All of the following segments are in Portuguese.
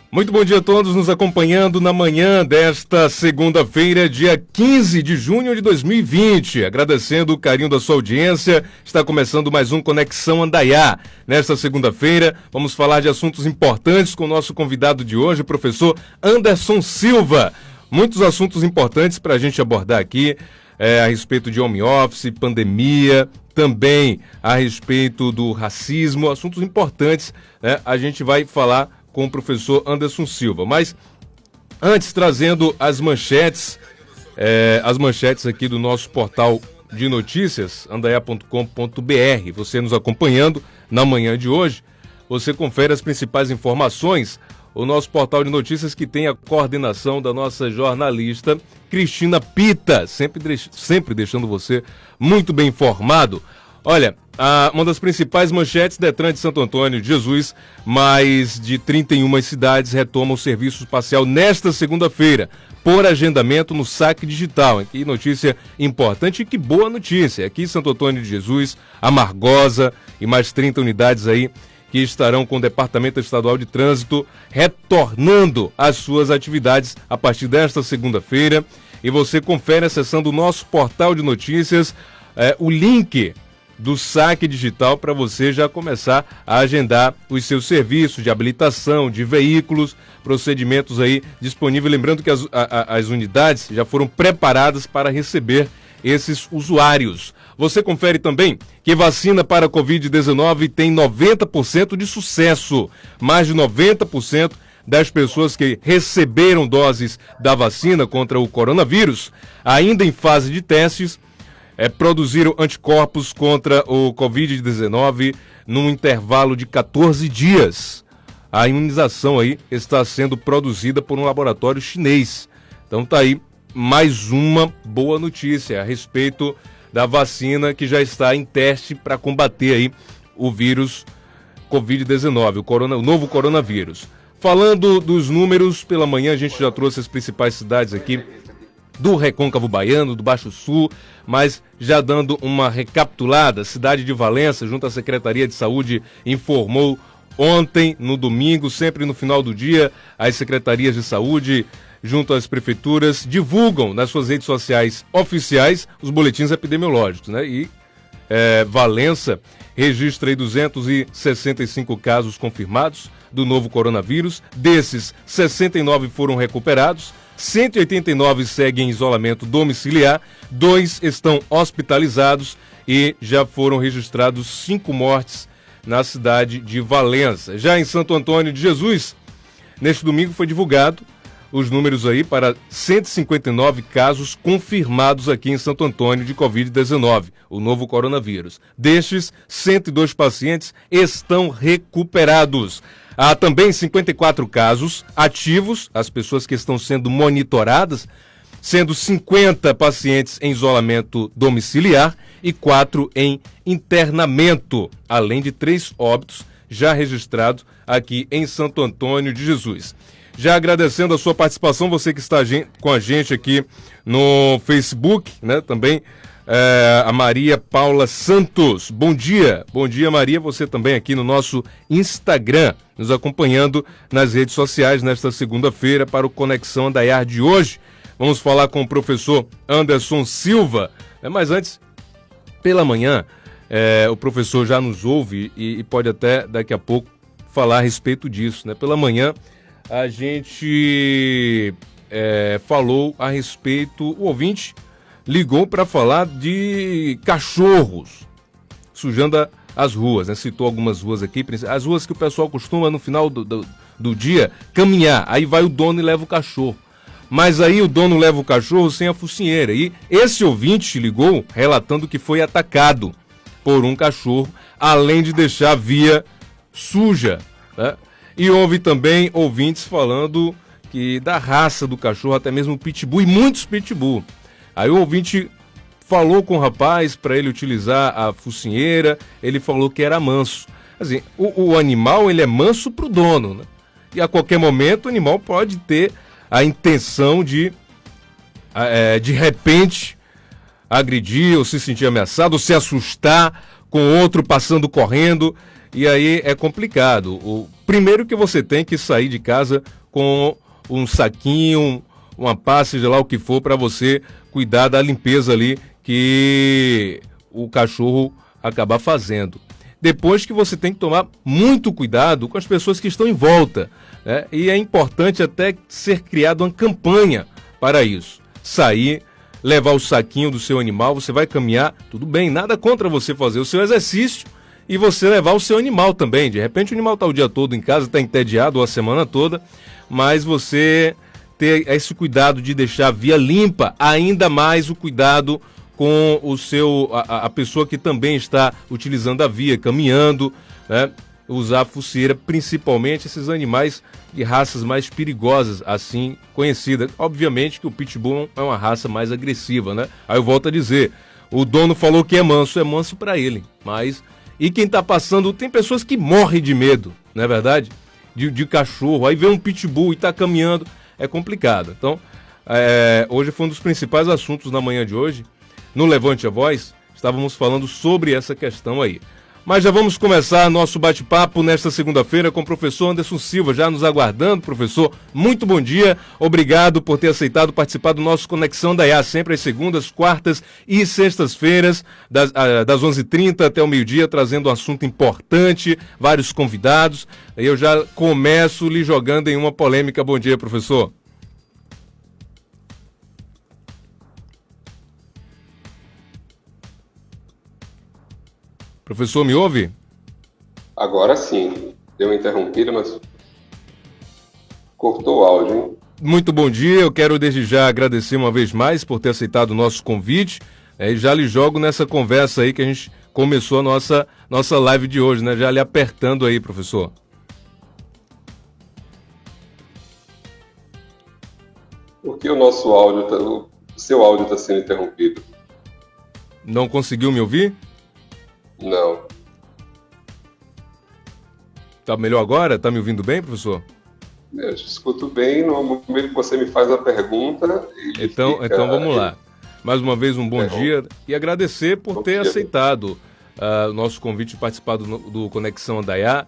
Muito bom dia a todos nos acompanhando na manhã desta segunda-feira, dia 15 de junho de 2020. Agradecendo o carinho da sua audiência, está começando mais um Conexão Andaiá. Nesta segunda-feira, vamos falar de assuntos importantes com o nosso convidado de hoje, o professor Anderson Silva. Muitos assuntos importantes para a gente abordar aqui, a respeito de home office, pandemia, também a respeito do racismo, assuntos importantes, né? A gente vai falar com o professor Anderson Silva. Mas antes, trazendo as manchetes aqui do nosso portal de notícias, andaia.com.br. Você nos acompanhando na manhã de hoje, você confere as principais informações. O nosso portal de notícias que tem a coordenação da nossa jornalista Cristina Pita, sempre deixando você muito bem informado. Olha, uma das principais manchetes: Detran de Santo Antônio de Jesus, mais de 31 cidades retomam o serviço espacial nesta segunda-feira, por agendamento no saque digital. Que notícia importante e que boa notícia. Aqui em Santo Antônio de Jesus, Amargosa e mais 30 unidades aí que estarão com o Departamento Estadual de Trânsito retornando às suas atividades a partir desta segunda-feira. E você confere acessando o nosso portal de notícias, o link do saque digital para você já começar a agendar os seus serviços de habilitação de veículos, procedimentos aí disponíveis. Lembrando que as unidades já foram preparadas para receber esses usuários. Você confere também que vacina para a Covid-19 tem 90% de sucesso. Mais de 90% das pessoas que receberam doses da vacina contra o coronavírus, ainda em fase de testes, produziram anticorpos contra o Covid-19 num intervalo de 14 dias. A imunização aí está sendo produzida por um laboratório chinês. Então tá aí mais uma boa notícia a respeito da vacina que já está em teste para combater aí o vírus Covid-19, o novo coronavírus. Falando dos números, pela manhã a gente já trouxe as principais cidades aqui do Recôncavo Baiano, do Baixo Sul, mas já dando uma recapitulada, a cidade de Valença, junto à Secretaria de Saúde, informou ontem, no domingo, sempre no final do dia, as secretarias de saúde, junto às prefeituras, divulgam nas suas redes sociais oficiais os boletins epidemiológicos, né? E Valença registra aí 265 casos confirmados do novo coronavírus. Desses, 69 foram recuperados, 189 seguem em isolamento domiciliar, 2 estão hospitalizados e já foram registrados 5 mortes na cidade de Valença. Já em Santo Antônio de Jesus, neste domingo foi divulgado os números aí para 159 casos confirmados aqui em Santo Antônio de Covid-19, o novo coronavírus. Destes, 102 pacientes estão recuperados. Há também 54 casos ativos, as pessoas que estão sendo monitoradas, sendo 50 pacientes em isolamento domiciliar e 4 em internamento, além de 3 óbitos já registrados aqui em Santo Antônio de Jesus. Já agradecendo a sua participação, você que está com a gente aqui no Facebook, né? Também a Maria Paula Santos. Bom dia Maria, você também aqui no nosso Instagram, nos acompanhando nas redes sociais nesta segunda-feira para o Conexão Andaiá de hoje. Vamos falar com o professor Anderson Silva, mas antes, pela manhã, o professor já nos ouve e pode até daqui a pouco falar a respeito disso, né? Pela manhã a gente falou a respeito, o ouvinte ligou para falar de cachorros sujando as ruas, né? Citou algumas ruas aqui, as ruas que o pessoal costuma no final do dia caminhar, aí vai o dono e leva o cachorro. Mas aí o dono leva o cachorro sem a focinheira. E esse ouvinte ligou relatando que foi atacado por um cachorro, além de deixar a via suja, né? E houve também ouvintes falando que da raça do cachorro, até mesmo o pitbull e muitos pitbull. Aí o ouvinte falou com o rapaz para ele utilizar a focinheira, ele falou que era manso. Assim, o animal ele é manso pro dono, né? E a qualquer momento o animal pode ter a intenção de repente agredir ou se sentir ameaçado, ou se assustar com outro passando correndo, e aí é complicado. Primeiro que você tem que sair de casa com um saquinho, uma pasta, seja lá o que for, para você cuidar da limpeza ali que o cachorro acabar fazendo. Depois que você tem que tomar muito cuidado com as pessoas que estão em volta, né? E é importante até ser criada uma campanha para isso. Sair, levar o saquinho do seu animal, você vai caminhar, tudo bem, nada contra você fazer o seu exercício e você levar o seu animal também. De repente o animal está o dia todo em casa, está entediado ou a semana toda, mas você ter esse cuidado de deixar a via limpa, ainda mais o cuidado com a pessoa que também está utilizando a via, caminhando, né? Usar a focinheira, principalmente esses animais de raças mais perigosas, assim conhecidas. Obviamente que o Pitbull é uma raça mais agressiva, né? Aí eu volto a dizer, o dono falou que é manso para ele, mas... E quem está passando, tem pessoas que morrem de medo, não é verdade? De cachorro, aí vê um Pitbull e está caminhando, é complicado. Então, hoje foi um dos principais assuntos na manhã de hoje. No Levante a Voz, estávamos falando sobre essa questão aí. Mas já vamos começar nosso bate-papo nesta segunda-feira com o professor Anderson Silva, já nos aguardando. Professor, muito bom dia, obrigado por ter aceitado participar do nosso Conexão Andaiá, sempre às segundas, quartas e sextas-feiras, das 11h30 até o meio-dia, trazendo um assunto importante, vários convidados. Eu já começo lhe jogando em uma polêmica. Bom dia, professor. Professor, me ouve? Agora sim. Deu uma interrompida, mas cortou o áudio, hein? Muito bom dia. Eu quero desde já agradecer uma vez mais por ter aceitado o nosso convite. E já lhe jogo nessa conversa aí que a gente começou a nossa live de hoje, né? Já lhe apertando aí, professor. Por que o seu áudio está sendo interrompido? Não conseguiu me ouvir? Não. Tá melhor agora? Tá me ouvindo bem, professor? Eu te escuto bem, no momento que você me faz a pergunta... Então vamos lá. Mais uma vez um bom dia e agradecer por ter aceitado o nosso convite de participar do Conexão Andaiá,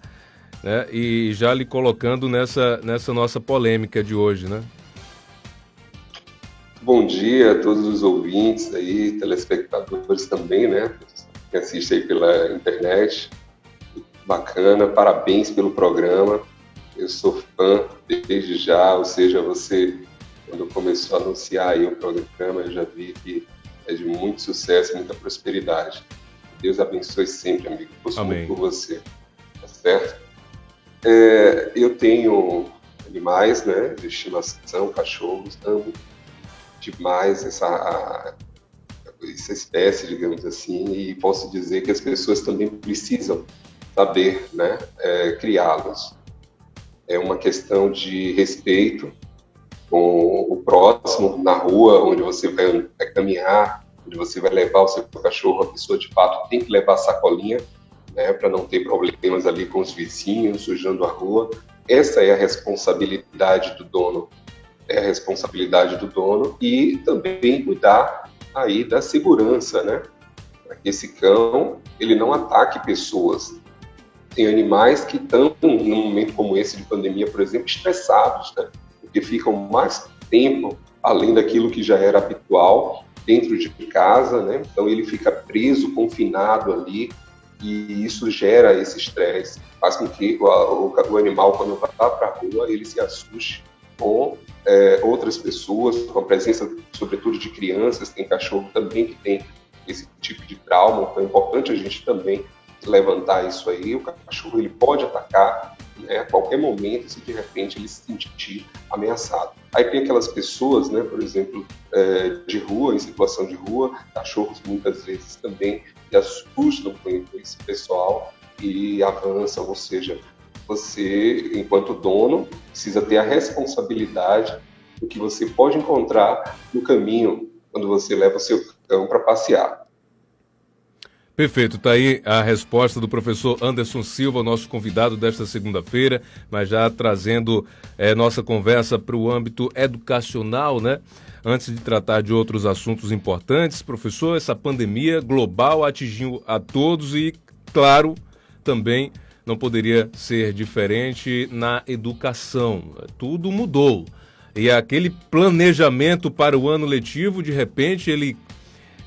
né? E já lhe colocando nessa nossa polêmica de hoje, né? Bom dia a todos os ouvintes aí, telespectadores também, né? Que assiste aí pela internet, bacana, parabéns pelo programa, eu sou fã desde já, ou seja, você, quando começou a anunciar aí o programa, eu já vi que é de muito sucesso, muita prosperidade. Deus abençoe sempre, amigo, torço muito por você, tá certo? Eu tenho animais, né, de estimação, cachorros, amo demais essa espécie, digamos assim, e posso dizer que as pessoas também precisam saber, né, criá-los. É uma questão de respeito com o próximo, na rua, onde você vai caminhar, onde você vai levar o seu cachorro, a pessoa de fato tem que levar a sacolinha, né, para não ter problemas ali com os vizinhos, sujando a rua. Essa é a responsabilidade do dono. É a responsabilidade do dono e também cuidar aí da segurança, né? Para que esse cão, ele não ataque pessoas. Tem animais que estão, num momento como esse de pandemia, por exemplo, estressados, né? Porque ficam mais tempo, além daquilo que já era habitual, dentro de casa, né? Então ele fica preso, confinado ali, e isso gera esse estresse, faz com que o animal, quando vai para a rua, ele se assuste com outras pessoas, com a presença, sobretudo, de crianças. Tem cachorro também que tem esse tipo de trauma, então é importante a gente também levantar isso aí. O cachorro, ele pode atacar, né, a qualquer momento, se de repente ele se sentir ameaçado. Aí tem aquelas pessoas, né, por exemplo, de rua, em situação de rua, cachorros muitas vezes também se assustam com esse pessoal e avançam, ou seja, você, enquanto dono, precisa ter a responsabilidade do que você pode encontrar no caminho quando você leva o seu cão para passear. Perfeito, está aí a resposta do professor Anderson Silva, nosso convidado desta segunda-feira, mas já trazendo nossa conversa para o âmbito educacional, né? Antes de tratar de outros assuntos importantes, professor, essa pandemia global atingiu a todos e, claro, também não poderia ser diferente na educação. Tudo mudou. E aquele planejamento para o ano letivo, de repente,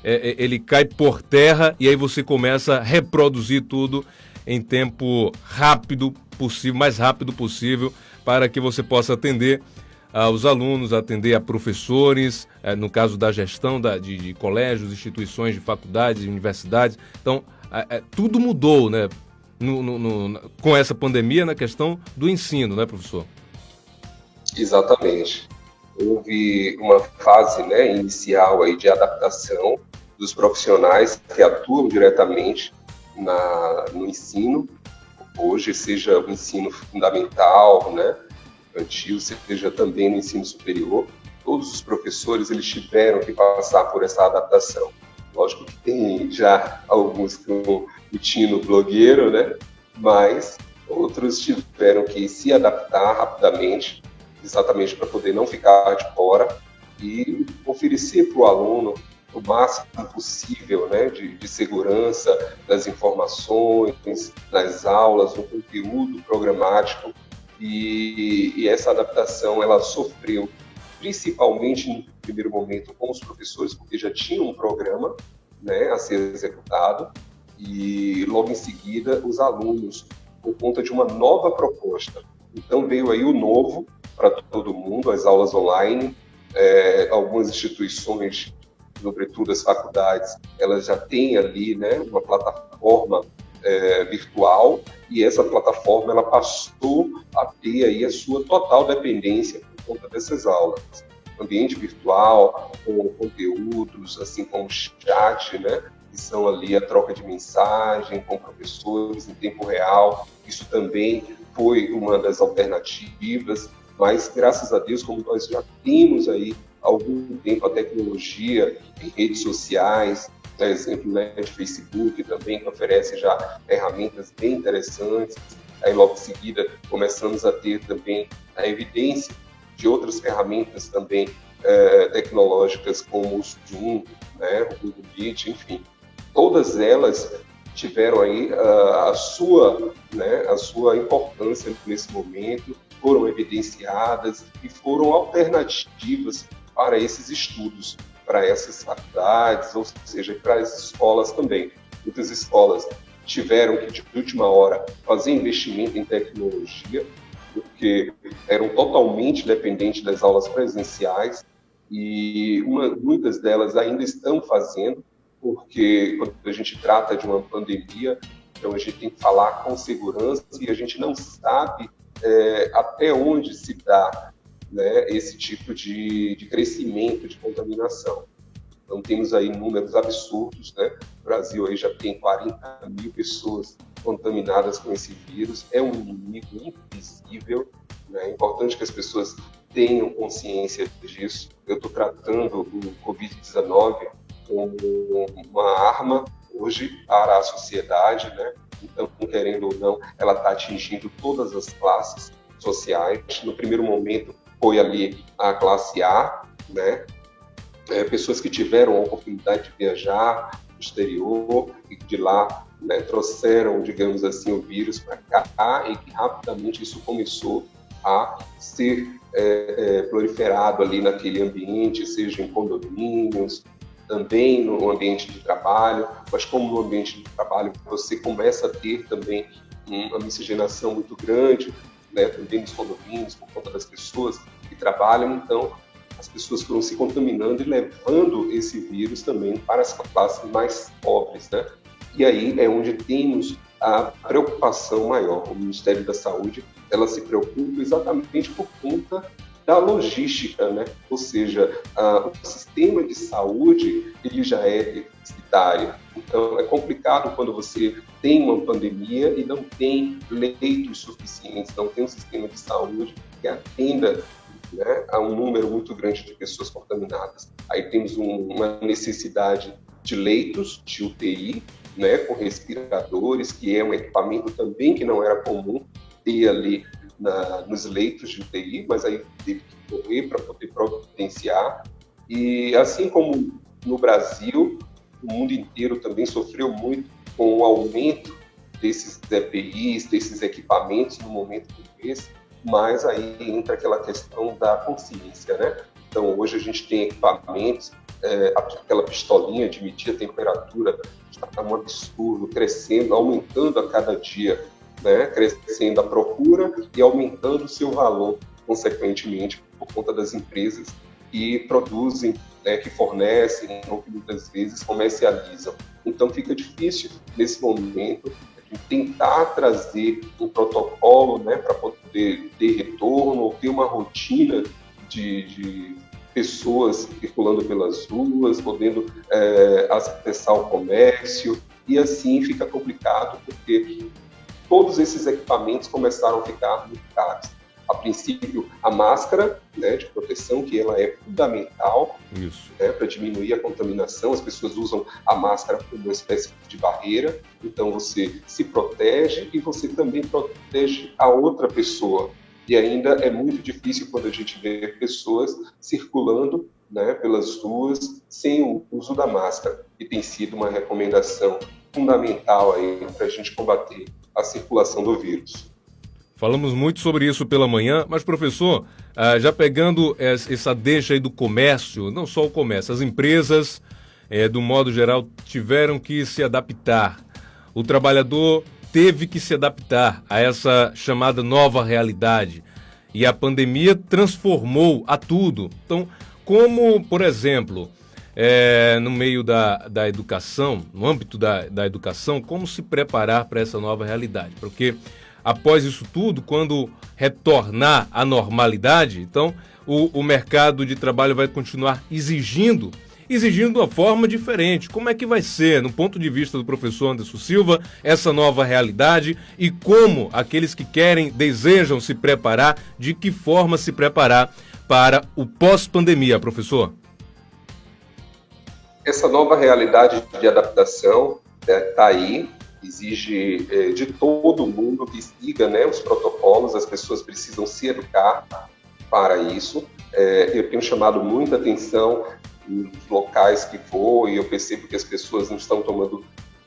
ele cai por terra e aí você começa a reproduzir tudo em tempo rápido possível, mais rápido possível, para que você possa atender aos alunos, atender a professores, no caso da gestão de colégios, instituições de faculdades, universidades. Então, tudo mudou, né, com essa pandemia na questão do ensino, né, professor? Exatamente. Houve uma fase, né, inicial aí de adaptação dos profissionais que atuam diretamente no ensino, hoje, seja o ensino fundamental, né, infantil, seja também no ensino superior. Todos os professores eles tiveram que passar por essa adaptação. Lógico que tem já alguns com o tino blogueiro, né, mas outros tiveram que se adaptar rapidamente, exatamente para poder não ficar de fora e oferecer para o aluno o máximo possível, né, de segurança das informações, das aulas, do conteúdo programático. E essa adaptação ela sofreu principalmente no primeiro momento com os professores, porque já tinham um programa, né, a ser executado, e logo em seguida os alunos, por conta de uma nova proposta. Então veio aí o novo para todo mundo, as aulas online, algumas instituições, sobretudo as faculdades, elas já têm ali, né, uma plataforma virtual, e essa plataforma ela passou a ter aí a sua total dependência por conta dessas aulas. Ambiente virtual, com conteúdos, assim como chat, né, que são ali a troca de mensagem com professores em tempo real. Isso também foi uma das alternativas, mas graças a Deus, como nós já temos aí há algum tempo a tecnologia em redes sociais, por exemplo, né, de Facebook também, que oferece já ferramentas bem interessantes. Aí logo em seguida começamos a ter também a evidência de outras ferramentas também tecnológicas, como o Zoom, né, o Google Meet, enfim. Todas elas tiveram aí a sua importância nesse momento, foram evidenciadas e foram alternativas para esses estudos, para essas faculdades, ou seja, para as escolas também. Muitas escolas tiveram que, de última hora, fazer investimento em tecnologia, porque eram totalmente dependentes das aulas presenciais, e muitas delas ainda estão fazendo, porque quando a gente trata de uma pandemia, então a gente tem que falar com segurança e a gente não sabe até onde se dá, né, esse tipo de crescimento de contaminação. Então temos aí números absurdos, né? O Brasil aí já tem 40 mil pessoas contaminadas com esse vírus, é um inimigo invisível, né? É importante que as pessoas tenham consciência disso. Eu estou tratando o Covid-19 como uma arma hoje para a sociedade, né? Então, querendo ou não, ela está atingindo todas as classes sociais. No primeiro momento foi ali a classe A, né? Pessoas que tiveram a oportunidade de viajar no exterior e de lá, né, trouxeram, digamos assim, o vírus para cá, e que rapidamente isso começou a ser proliferado ali naquele ambiente, seja em condomínios, também no ambiente de trabalho, mas como no ambiente de trabalho você começa a ter também uma miscigenação muito grande, né, também nos condomínios, por conta das pessoas que trabalham, então as pessoas foram se contaminando e levando esse vírus também para as classes mais pobres, né? E aí é onde temos a preocupação maior. O Ministério da Saúde, ela se preocupa exatamente por conta da logística, né? Ou seja, o sistema de saúde ele já é deficitário. Então, é complicado quando você tem uma pandemia e não tem leitos suficientes, não tem um sistema de saúde que atenda, né, a um número muito grande de pessoas contaminadas. Aí temos uma necessidade de leitos de UTI, né, com respiradores, que é um equipamento também que não era comum ter ali nos leitos de UTI, mas aí teve que correr para poder providenciar. E assim como no Brasil, o mundo inteiro também sofreu muito com o aumento desses EPIs, desses equipamentos no momento como esse, mas aí entra aquela questão da consciência, né? Então, hoje a gente tem equipamentos, aquela pistolinha de medir a temperatura está um absurdo, crescendo, aumentando a cada dia, né? Crescendo a procura e aumentando o seu valor, consequentemente, por conta das empresas que produzem, né, que fornecem ou que muitas vezes comercializam. Então, fica difícil, nesse momento, tentar trazer um protocolo, né, para poder ter retorno ou ter uma rotina de pessoas circulando pelas ruas, podendo acessar o comércio, e assim fica complicado, porque todos esses equipamentos começaram a ficar muito caros. A princípio, a máscara, né, de proteção, que ela é fundamental, né, para diminuir a contaminação. As pessoas usam a máscara como uma espécie de barreira, então você se protege e você também protege a outra pessoa. E ainda é muito difícil quando a gente vê pessoas circulando, né, pelas ruas sem o uso da máscara, que tem sido uma recomendação fundamental para a gente combater a circulação do vírus. Falamos muito sobre isso pela manhã, mas, professor, já pegando essa deixa aí do comércio, não só o comércio, as empresas, do modo geral, tiveram que se adaptar. O trabalhador teve que se adaptar a essa chamada nova realidade. E a pandemia transformou a tudo. Então, como, por exemplo, no meio da educação, no âmbito da educação, como se preparar para essa nova realidade? Porque após isso tudo, quando retornar à normalidade, então o mercado de trabalho vai continuar exigindo uma forma diferente. Como é que vai ser, no ponto de vista do professor Anderson Silva, essa nova realidade e como aqueles que desejam se preparar, de que forma se preparar para o pós-pandemia, professor? Essa nova realidade de adaptação está aí. Exige de todo mundo que siga, né, os protocolos, as pessoas precisam se educar para isso. Eu tenho chamado muita atenção nos locais que vou e eu percebo que as pessoas não estão tomando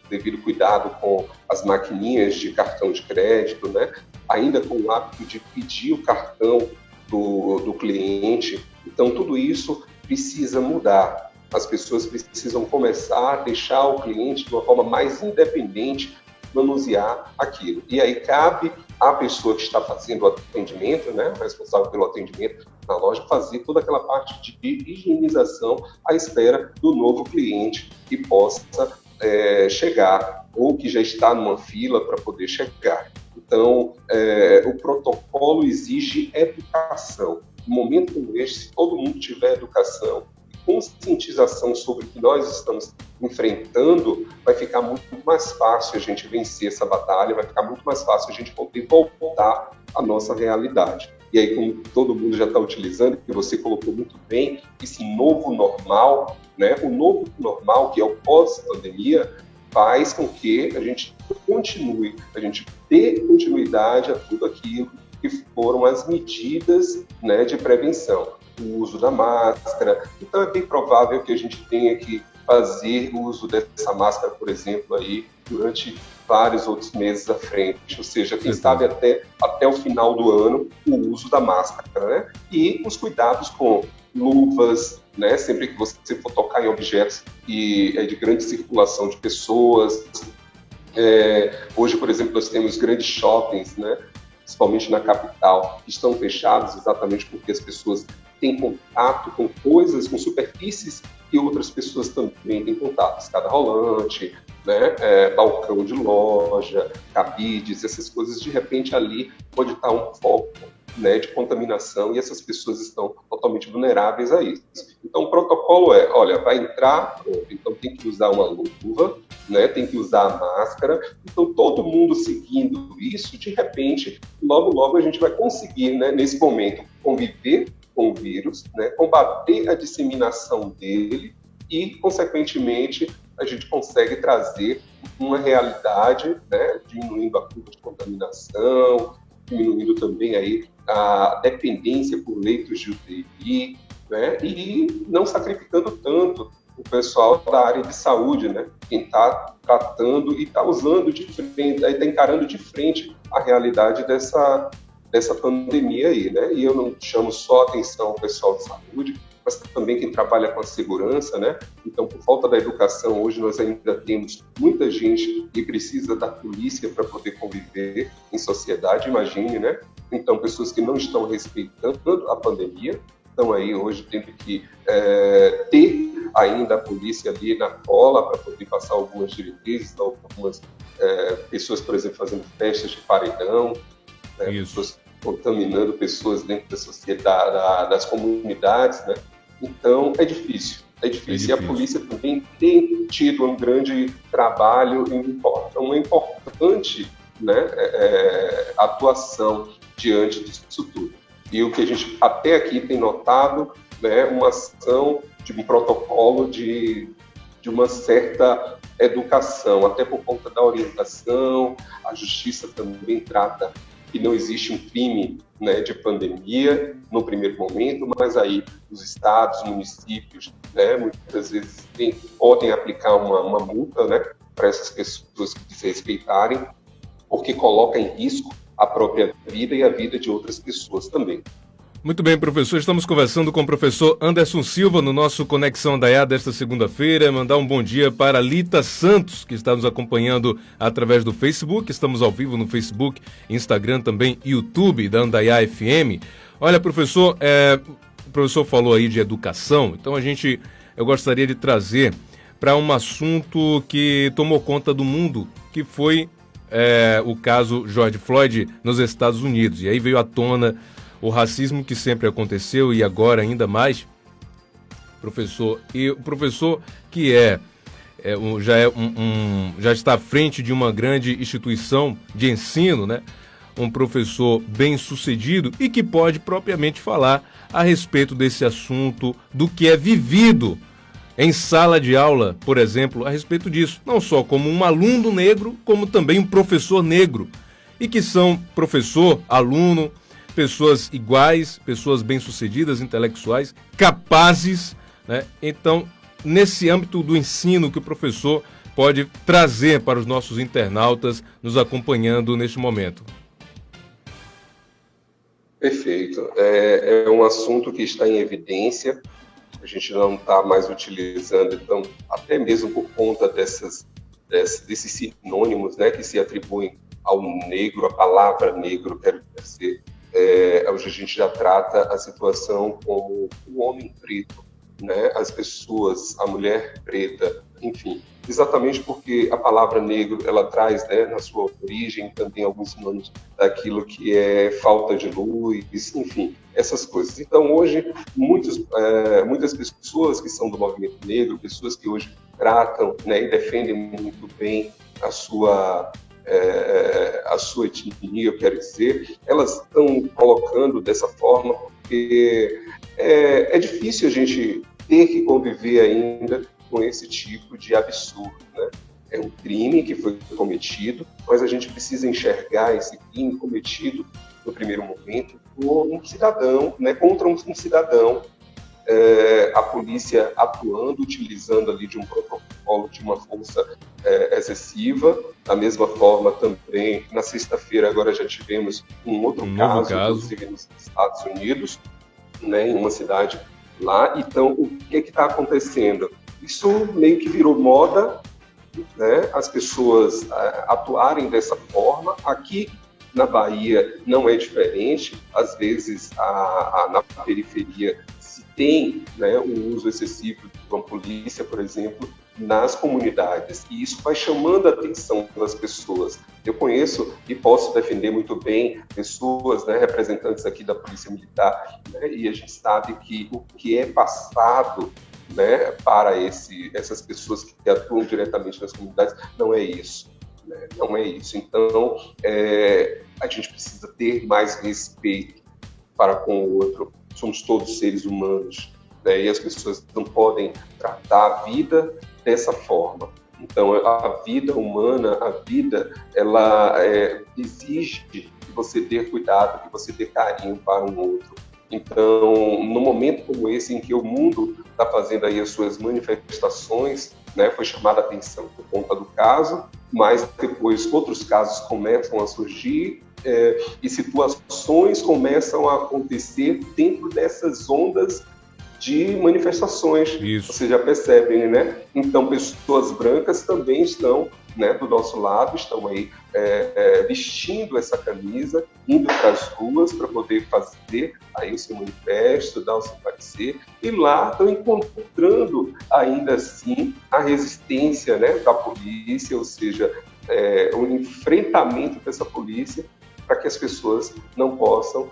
devido cuidado com as maquininhas de cartão de crédito, né? Ainda com o hábito de pedir o cartão do cliente. Então, tudo isso precisa mudar. As pessoas precisam começar a deixar o cliente de uma forma mais independente manusear aquilo. E aí cabe à pessoa que está fazendo o atendimento, né, responsável pelo atendimento na loja, fazer toda aquela parte de higienização à espera do novo cliente que possa chegar ou que já está numa fila para poder chegar. Então, o protocolo exige educação. No momento como este, se todo mundo tiver educação, conscientização sobre o que nós estamos enfrentando, vai ficar muito mais fácil a gente vencer essa batalha, vai ficar muito mais fácil a gente poder voltar à nossa realidade. E aí, como todo mundo já está utilizando, que você colocou muito bem, esse novo normal, né? O novo normal, que é o pós-pandemia, faz com que a gente dê continuidade a tudo aquilo que foram as medidas, né, de prevenção. O uso da máscara. Então é bem provável que a gente tenha que fazer o uso dessa máscara, por exemplo, aí durante vários outros meses à frente, ou seja, quem sabe até o final do ano, o uso da máscara, né? E os cuidados com luvas, né? Sempre que você for tocar em objetos de grande circulação de pessoas. Hoje, por exemplo, nós temos grandes shoppings, né? Principalmente na capital, que estão fechados exatamente porque as pessoas têm contato com coisas, com superfícies que outras pessoas também têm contato. Escada rolante, né? Balcão de loja, cabides, essas coisas, de repente ali pode estar um foco, né, de contaminação e essas pessoas estão totalmente vulneráveis a isso. Então o protocolo olha, vai entrar, então tem que usar uma luva, né, tem que usar a máscara. Então todo mundo seguindo isso, de repente, logo a gente vai conseguir, né, nesse momento, conviver com o vírus, né, combater a disseminação dele e, consequentemente, a gente consegue trazer uma realidade, né, diminuindo a curva de contaminação, diminuindo também aí a dependência por leitos de UTI, né, e não sacrificando tanto o pessoal da área de saúde, né? Quem está tratando e está usando de frente, está encarando de frente a realidade dessa pandemia aí, né? E eu não chamo só atenção ao pessoal de saúde, mas também quem trabalha com a segurança, né? Então, por falta da educação, hoje nós ainda temos muita gente que precisa da polícia para poder conviver em sociedade, imagine, né? Então, pessoas que não estão respeitando a pandemia, estão aí hoje tendo que ter ainda a polícia ali na cola para poder passar algumas diretrizes, algumas pessoas, por exemplo, fazendo festas de paredão, né? Pessoas contaminando pessoas dentro da sociedade, das comunidades, né? Então, é difícil. E a polícia também tem tido um grande trabalho uma importante, né, atuação diante disso tudo. E o que a gente até aqui tem notado, né, uma ação de um protocolo de uma certa educação, até por conta da orientação. A justiça também trata que não existe um crime, né, de pandemia no primeiro momento, mas aí os estados, municípios, né, muitas vezes podem aplicar uma multa, né, para essas pessoas que desrespeitarem, porque coloca em risco a própria vida e a vida de outras pessoas também. Muito bem, professor. Estamos conversando com o professor Anderson Silva no nosso Conexão Andaiá desta segunda-feira. Mandar um bom dia para Lita Santos, que está nos acompanhando através do Facebook. Estamos ao vivo no Facebook, Instagram também, YouTube da Andaiá FM. Olha, professor, o professor falou aí de educação, então eu gostaria de trazer para um assunto que tomou conta do mundo, que foi o caso George Floyd nos Estados Unidos. E aí veio à tona o racismo que sempre aconteceu e agora ainda mais, professor. E o professor que já está à frente de uma grande instituição de ensino, né? Um professor bem sucedido e que pode propriamente falar a respeito desse assunto, do que é vivido em sala de aula, por exemplo, a respeito disso, não só como um aluno negro, como também um professor negro, e que são professor, aluno, pessoas iguais, pessoas bem-sucedidas, intelectuais, capazes, né? Então, nesse âmbito do ensino que o professor pode trazer para os nossos internautas nos acompanhando neste momento. Perfeito. É um assunto que está em evidência, a gente não está mais utilizando, então, até mesmo por conta desses sinônimos, né, que se atribuem ao negro, a palavra negro, quero dizer, hoje a gente já trata a situação como o homem preto, né, as pessoas, a mulher preta, enfim, exatamente porque a palavra negro, ela traz, né, na sua origem também alguns sinônimos daquilo que é falta de luz, enfim, essas coisas. Então, hoje, muitas pessoas que são do movimento negro, pessoas que hoje tratam, né, e defendem muito bem a sua etnia, eu quero dizer, elas estão colocando dessa forma porque é difícil a gente ter que conviver ainda com esse tipo de absurdo, né? É um crime que foi cometido, mas a gente precisa enxergar esse crime cometido no primeiro momento por um cidadão, né, contra um cidadão, a polícia atuando, utilizando ali de um protocolo de uma força excessiva. Da mesma forma também, na sexta-feira agora já tivemos um outro caso, inclusive nos Estados Unidos, né, em uma cidade lá. Então, o que está acontecendo? Isso meio que virou moda, né, as pessoas atuarem dessa forma. Aqui na Bahia não é diferente, às vezes na periferia se tem, né, um uso excessivo de uma polícia, por exemplo, nas comunidades, e isso vai chamando a atenção das pessoas. Eu conheço e posso defender muito bem pessoas, né, representantes aqui da Polícia Militar, né, e a gente sabe que o que é passado, né, para essas pessoas que atuam diretamente nas comunidades não é isso. Né, não é isso. Então, a gente precisa ter mais respeito para com o outro. Somos todos seres humanos, né, e as pessoas não podem tratar a vida dessa forma. Então, a vida humana, ela exige que você dê cuidado, que você dê carinho para um outro. Então, no momento como esse, em que o mundo está fazendo aí as suas manifestações, né, foi chamada a atenção por conta do caso, mas depois outros casos começam a surgir e situações começam a acontecer dentro dessas ondas de manifestações. Isso. Vocês já percebem, né? Então, pessoas brancas também estão, né, do nosso lado, estão aí vestindo essa camisa, indo para as ruas para poder fazer aí o seu manifesto, dar o seu parecer, e lá estão encontrando ainda assim a resistência, né, da polícia, ou seja, o enfrentamento dessa polícia para que as pessoas não possam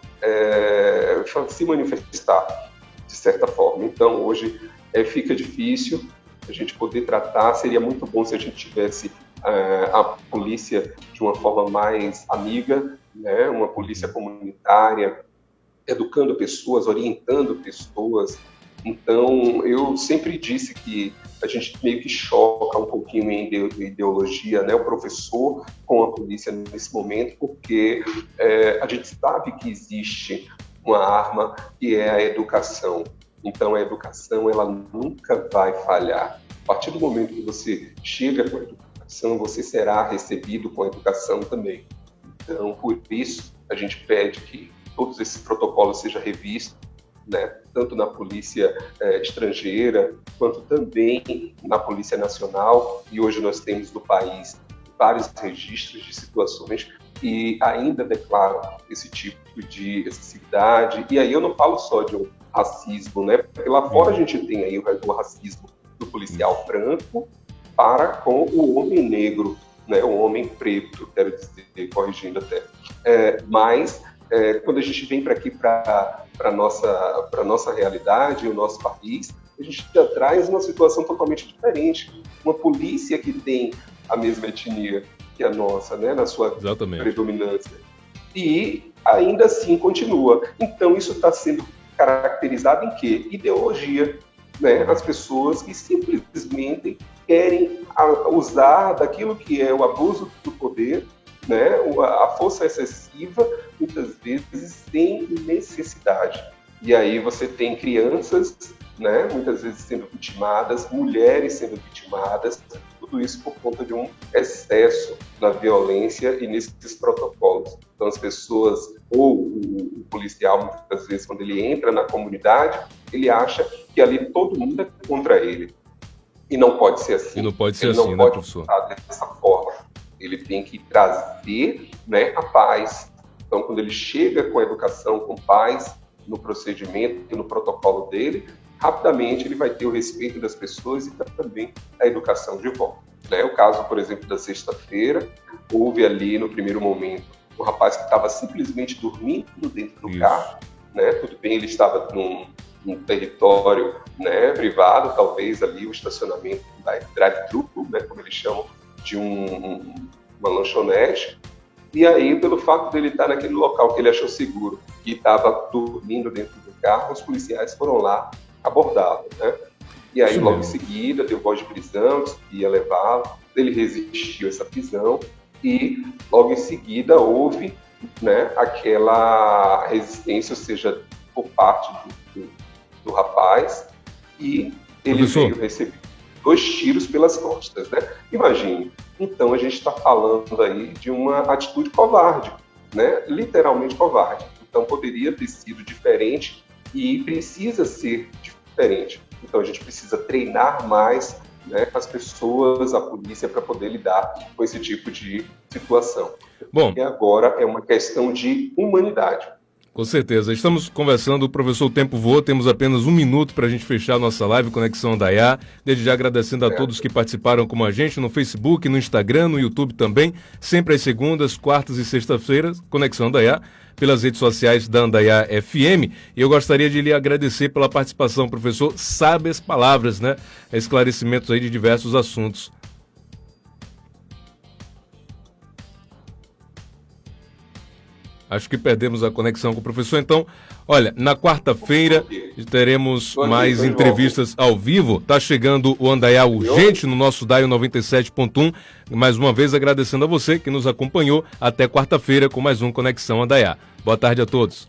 se manifestar de certa forma. Então, hoje fica difícil a gente poder tratar. Seria muito bom se a gente tivesse a polícia de uma forma mais amiga, né? Uma polícia comunitária, educando pessoas, orientando pessoas. Então, eu sempre disse que a gente meio que choca um pouquinho em ideologia, né? O professor com a polícia nesse momento, porque a gente sabe que existe uma arma que é a educação. Então, a educação, ela nunca vai falhar. A partir do momento que você chega com a educação, você será recebido com a educação também. Então, por isso, a gente pede que todos esses protocolos sejam revistos, né? Tanto na polícia estrangeira, quanto também na polícia nacional. E hoje nós temos no país vários registros de situações que ainda declaram esse tipo de excessividade. E aí eu não falo só de um racismo, né? Porque lá fora a gente tem aí o racismo do policial branco para com o homem negro, né? O homem preto, quero dizer, corrigindo até. Mas quando a gente vem para aqui, para a nossa realidade, o nosso país, a gente já traz uma situação totalmente diferente. Uma polícia que tem a mesma etnia que a nossa, né, na sua predominância. E ainda assim continua. Então isso está sendo caracterizado em quê? Ideologia. Né? As pessoas que simplesmente querem usar daquilo que é o abuso do poder, né? A força excessiva, muitas vezes sem necessidade. E aí você tem crianças, né, muitas vezes sendo vitimadas, mulheres sendo vitimadas, tudo isso por conta de um excesso na violência e nesses protocolos. Então as pessoas, ou o policial, muitas vezes, quando ele entra na comunidade, ele acha que ali todo mundo é contra ele. E não pode ser assim. E não pode ser ele assim, não né, pode professor? dessa forma. Ele tem que trazer, né, a paz. Então, quando ele chega com a educação, com paz, no procedimento, no protocolo dele, rapidamente ele vai ter o respeito das pessoas e também a educação de volta. Né? O caso, por exemplo, da sexta-feira, houve ali no primeiro momento um rapaz que estava simplesmente dormindo dentro do carro, né? Tudo bem, ele estava num território, né, privado, talvez ali o estacionamento da drive-thru, né, como eles chamam, de uma lanchonete. E aí, pelo fato dele estar naquele local que ele achou seguro e estava dormindo dentro do carro, os policiais foram lá abordá-lo, né? E aí, logo em seguida, deu voz de prisão, disse que ia levá-lo. Ele resistiu a essa prisão e, logo em seguida, houve, né, aquela resistência, ou seja, por parte do rapaz, e ele veio receber 2 tiros pelas costas, né? Imagine. Então, a gente está falando aí de uma atitude covarde, né? Literalmente covarde. Então, poderia ter sido diferente e precisa ser diferente. Então, a gente precisa treinar mais, né, as pessoas, a polícia, para poder lidar com esse tipo de situação. Bom, e agora é uma questão de humanidade. Com certeza. Estamos conversando, professor, o tempo voa, temos apenas 1 minuto para a gente fechar a nossa live Conexão Andaiá. Desde já agradecendo a todos que participaram com a gente no Facebook, no Instagram, no YouTube também, sempre às segundas, quartas e sextas-feiras, Conexão Andaiá, pelas redes sociais da Andaiá FM. E eu gostaria de lhe agradecer pela participação, professor. Sábias palavras, né? Esclarecimentos aí de diversos assuntos. Acho que perdemos a conexão com o professor. Então, olha, na quarta-feira teremos mais entrevistas ao vivo. Está chegando o Andaiá Urgente no nosso DAIO 97.1. Mais uma vez agradecendo a você que nos acompanhou. Até quarta-feira com mais um Conexão Andaiá. Boa tarde a todos.